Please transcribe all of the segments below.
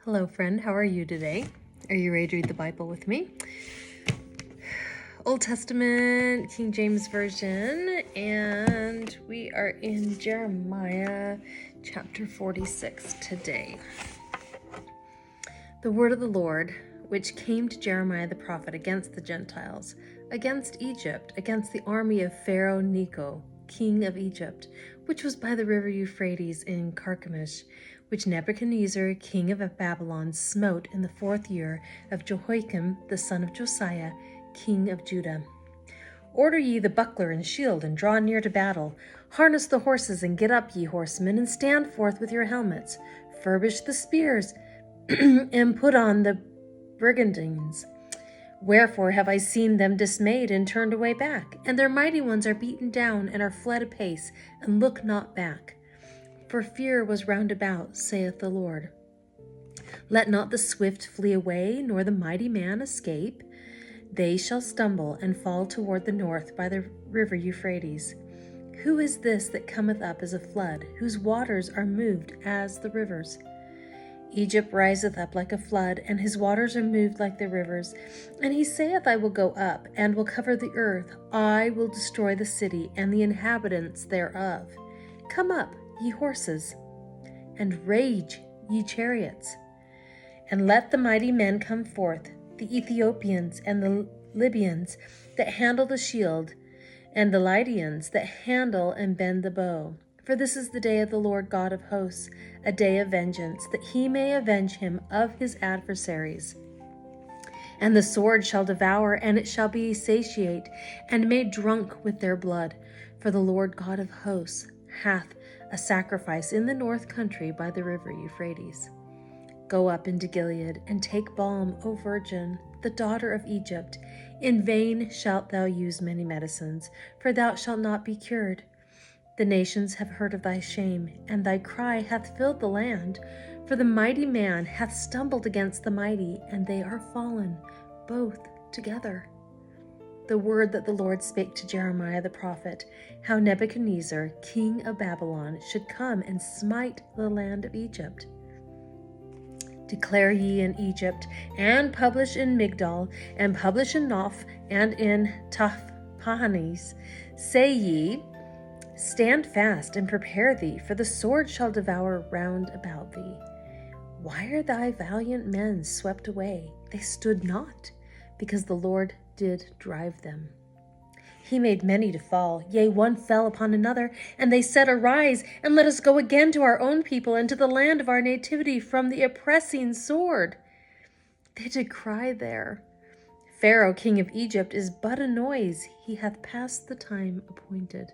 Hello, friend. How are you today? Are you ready to read the Bible with me? Old Testament, King James Version, and we are in Jeremiah chapter 46 today. The word of the Lord, which came to Jeremiah the prophet against the Gentiles, against Egypt, against the army of Pharaoh Necho, king of Egypt, which was by the river Euphrates in Carchemish, which Nebuchadnezzar, king of Babylon, smote in the 4th year of Jehoiakim, the son of Josiah, king of Judah. Order ye the buckler and shield, and draw near to battle. Harness the horses, and get up, ye horsemen, and stand forth with your helmets. Furbish the spears, and put on the brigandines. Wherefore have I seen them dismayed and turned away back, and their mighty ones are beaten down and are fled apace, and look not back. For fear was round about, saith the Lord. Let not the swift flee away, nor the mighty man escape. They shall stumble and fall toward the north by the river Euphrates. Who is this that cometh up as a flood, whose waters are moved as the rivers? Egypt riseth up like a flood, and his waters are moved like the rivers. And he saith, I will go up, and will cover the earth. I will destroy the city, and the inhabitants thereof. Come up, ye horses, and rage, ye chariots. And let the mighty men come forth, the Ethiopians and the Libyans that handle the shield, and the Lydians that handle and bend the bow. For this is the day of the Lord God of hosts, a day of vengeance, that he may avenge him of his adversaries. And the sword shall devour, and it shall be satiate, and made drunk with their blood. For the Lord God of hosts hath a sacrifice in the north country by the river Euphrates. Go up into Gilead, and take balm, O virgin, the daughter of Egypt. In vain shalt thou use many medicines, for thou shalt not be cured. The nations have heard of thy shame, and thy cry hath filled the land. For the mighty man hath stumbled against the mighty, and they are fallen, both together. The word that the Lord spake to Jeremiah the prophet, how Nebuchadnezzar, king of Babylon, should come and smite the land of Egypt. Declare ye in Egypt, and publish in Migdol, and publish in Noph, and in Tahpanhes. Say ye, stand fast, and prepare thee, for the sword shall devour round about thee. Why are thy valiant men swept away? They stood not, because the Lord did drive them. He made many to fall, yea, one fell upon another, and they said, Arise, and let us go again to our own people, and to the land of our nativity from the oppressing sword. They did cry there, Pharaoh king of Egypt is but a noise, he hath passed the time appointed.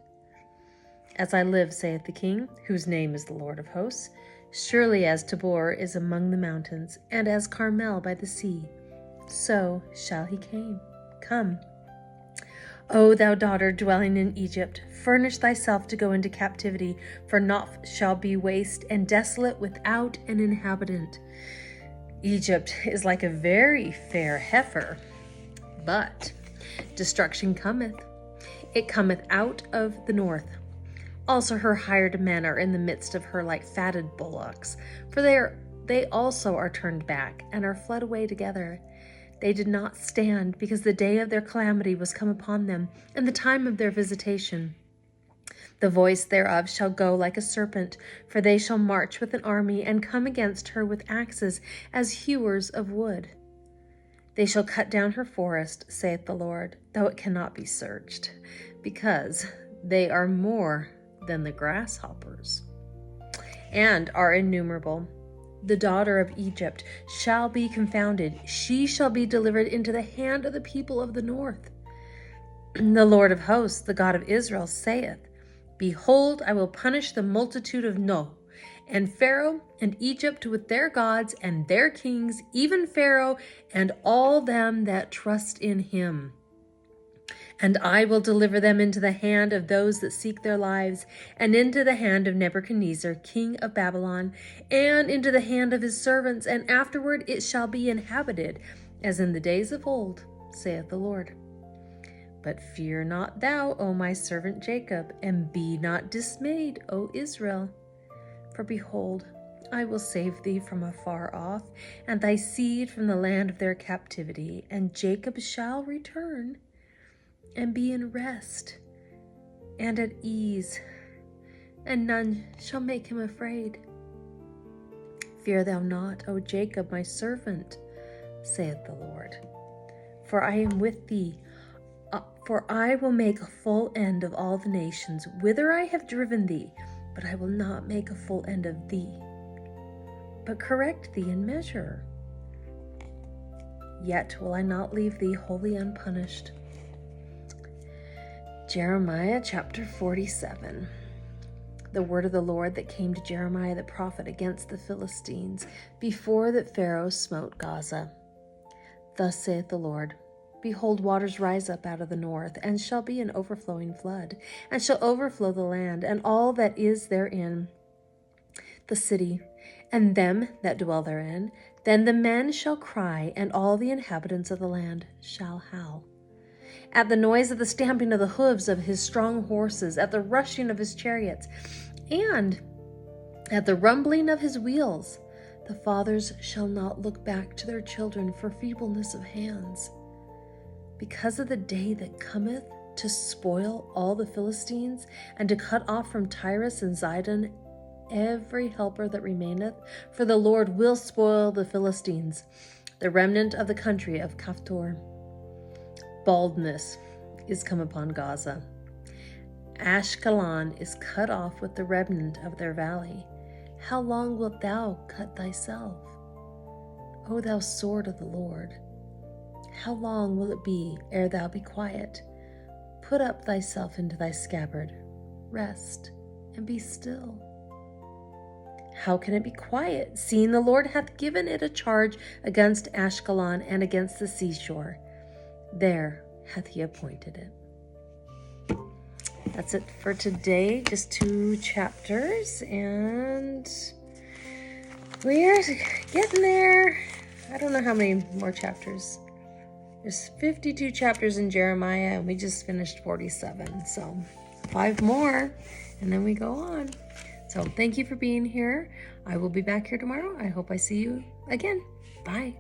As I live, saith the king, whose name is the Lord of hosts, surely as Tabor is among the mountains, and as Carmel by the sea, so shall he come. O thou daughter dwelling in Egypt, furnish thyself to go into captivity, for Noph shall be waste and desolate without an inhabitant. Egypt is like a very fair heifer, but destruction cometh. It cometh out of the north. Also her hired men are in the midst of her like fatted bullocks, for they also are turned back and are fled away together. They did not stand, because the day of their calamity was come upon them, and the time of their visitation. The voice thereof shall go like a serpent, for they shall march with an army, and come against her with axes, as hewers of wood. They shall cut down her forest, saith the Lord, though it cannot be searched, because they are more than the grasshoppers, and are innumerable. The daughter of Egypt shall be confounded. She shall be delivered into the hand of the people of the north. The Lord of hosts, the God of Israel, saith, Behold, I will punish the multitude of No, and Pharaoh and Egypt with their gods and their kings, even Pharaoh and all them that trust in him. And I will deliver them into the hand of those that seek their lives, and into the hand of Nebuchadnezzar, king of Babylon, and into the hand of his servants, and afterward it shall be inhabited, as in the days of old, saith the Lord. But fear not thou, O my servant Jacob, and be not dismayed, O Israel. For behold, I will save thee from afar off, and thy seed from the land of their captivity. And Jacob shall return and be in rest and at ease, and none shall make him afraid. Fear thou not, O Jacob, my servant, saith the Lord, for I am with thee. For I will make a full end of all the nations whither I have driven thee, but I will not make a full end of thee, but correct thee in measure. Yet will I not leave thee wholly unpunished. Jeremiah chapter 47. The word of the Lord that came to Jeremiah the prophet against the Philistines, before that Pharaoh smote Gaza. Thus saith the Lord, Behold, waters rise up out of the north, and shall be an overflowing flood, and shall overflow the land, and all that is therein, the city, and them that dwell therein. Then the men shall cry, and all the inhabitants of the land shall howl. At the noise of the stamping of the hooves of his strong horses, at the rushing of his chariots, and at the rumbling of his wheels, the fathers shall not look back to their children for feebleness of hands. Because of the day that cometh to spoil all the Philistines, and to cut off from Tyrus and Zidon every helper that remaineth, for the Lord will spoil the Philistines, the remnant of the country of Caphtor. Baldness is come upon Gaza. Ashkelon is cut off with the remnant of their valley. How long wilt thou cut thyself, O thou sword of the Lord? How long will it be ere thou be quiet? Put up thyself into thy scabbard, rest, and be still. How can it be quiet, seeing the Lord hath given it a charge against Ashkelon and against the seashore? There hath he appointed it. That's it for today, just 2 chapters, and we're getting there. I don't know how many more chapters. There's 52 chapters in Jeremiah, and we just finished 47. So 5 more, and then we go on. So thank you for being here. I will be back here tomorrow. I hope I see you again. Bye.